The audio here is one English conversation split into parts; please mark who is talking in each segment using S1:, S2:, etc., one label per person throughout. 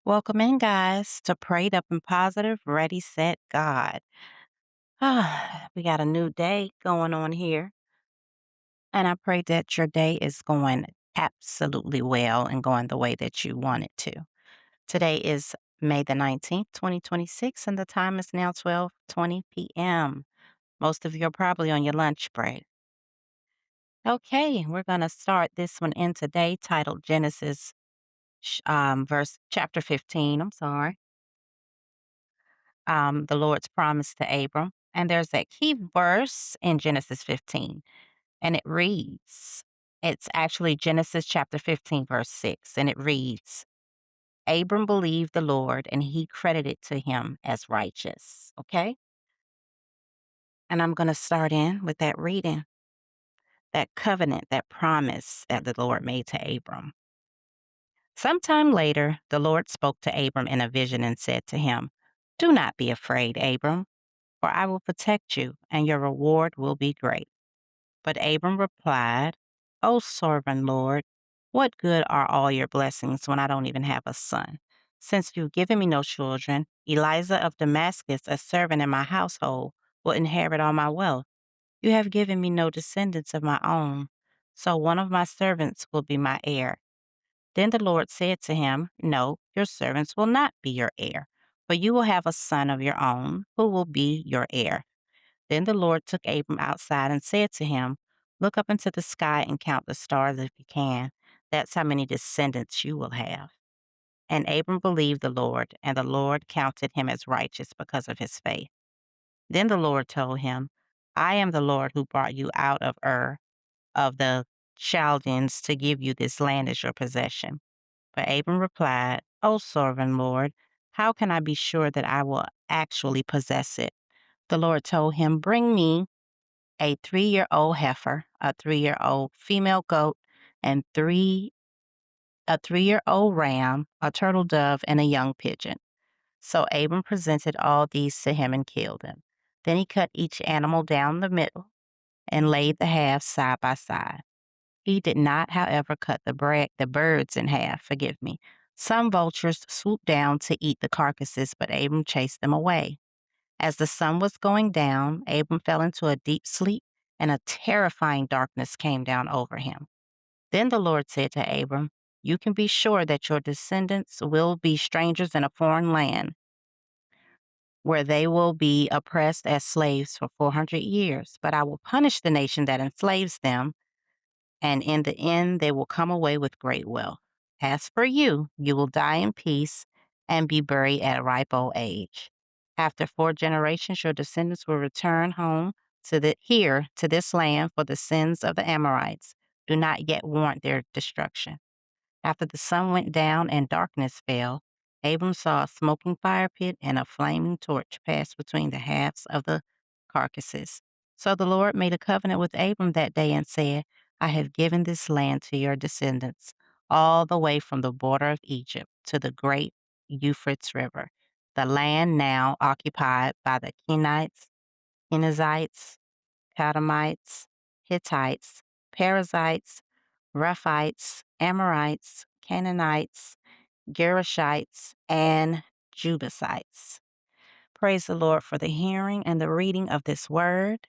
S1: Welcome in, guys, to Prayed Up and Positive, Ready, Set, God. We got a new day going on here, and I pray that your day is going absolutely well and going the way that you want it to. Today is May the 19th, 2026, and the time is now 12:20 p.m. Most of you are probably on your lunch break. Okay, we're going to start this one in today, titled Genesis, verse chapter 15. I'm sorry. The Lord's promise to Abram. And there's that key verse in Genesis 15, and it reads, it's actually Genesis chapter 15, verse 6, and it reads, Abram believed the Lord, and he credited to him as righteous. Okay? And I'm going to start in with that reading, that covenant, that promise that the Lord made to Abram. Sometime later, the Lord spoke to Abram in a vision and said to him, Do not be afraid, Abram, for I will protect you, and your reward will be great. But Abram replied, O sovereign Lord, what good are all your blessings when I don't even have a son? Since you've given me no children, Eliza of Damascus, a servant in my household, will inherit all my wealth. You have given me no descendants of my own, so one of my servants will be my heir. Then the Lord said to him, No, your servants will not be your heir, but you will have a son of your own who will be your heir. Then the Lord took Abram outside and said to him, Look up into the sky and count the stars if you can. That's how many descendants you will have. And Abram believed the Lord, and the Lord counted him as righteous because of his faith. Then the Lord told him, I am the Lord who brought you out of Ur of the Chaldeans to give you this land as your possession. But Abram replied, O sovereign Lord, how can I be sure that I will actually possess it? The Lord told him, Bring me a 3-year-old heifer, a 3-year-old female goat, and a 3-year-old ram, a turtle dove, and a young pigeon. So Abram presented all these to him and killed them. Then he cut each animal down the middle and laid the halves side by side. He did not, however, cut the birds in half, forgive me. Some vultures swooped down to eat the carcasses, but Abram chased them away. As the sun was going down, Abram fell into a deep sleep, and a terrifying darkness came down over him. Then the Lord said to Abram, You can be sure that your descendants will be strangers in a foreign land, where they will be oppressed as slaves for 400 years. But I will punish the nation that enslaves them, and in the end they will come away with great wealth. As for you, you will die in peace and be buried at a ripe old age. After 4 generations, your descendants will return home to this land, for the sins of the Amorites do not yet warrant their destruction. After the sun went down and darkness fell, Abram saw a smoking fire pit and a flaming torch pass between the halves of the carcasses. So the Lord made a covenant with Abram that day and said, I have given this land to your descendants, all the way from the border of Egypt to the great Euphrates River, the land now occupied by the Kenites, Kenizzites, Kadmonites, Hittites, Perizzites, Rephites, Amorites, Canaanites, Girgashites, and Jebusites. Praise the Lord for the hearing and the reading of this word.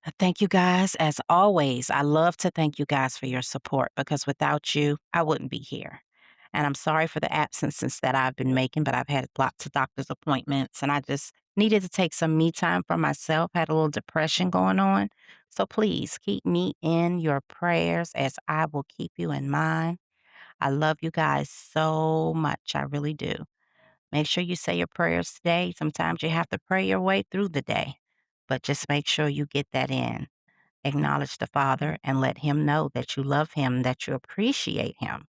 S1: I thank you guys. As always, I love to thank you guys for your support, because without you, I wouldn't be here. And I'm sorry for the absences that I've been making, but I've had lots of doctor's appointments and I just needed to take some me time for myself. Had a little depression going on. So please keep me in your prayers, as I will keep you in mine. I love you guys so much. I really do. Make sure you say your prayers today. Sometimes you have to pray your way through the day, but just make sure you get that in. Acknowledge the Father and let Him know that you love Him, that you appreciate Him.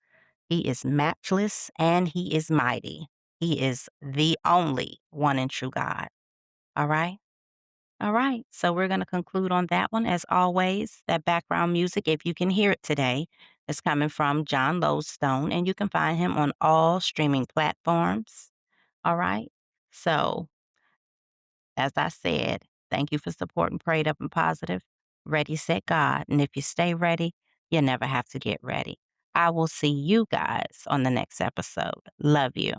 S1: He is matchless and He is mighty. He is the only one and true God. All right? All right. So we're going to conclude on that one. As always, that background music, if you can hear it today, is coming from John Lodestone, and you can find him on all streaming platforms. All right. So, as I said, thank you for supporting Prayed Up and Positive. Ready, Set, God. And if you stay ready, you never have to get ready. I will see you guys on the next episode. Love you.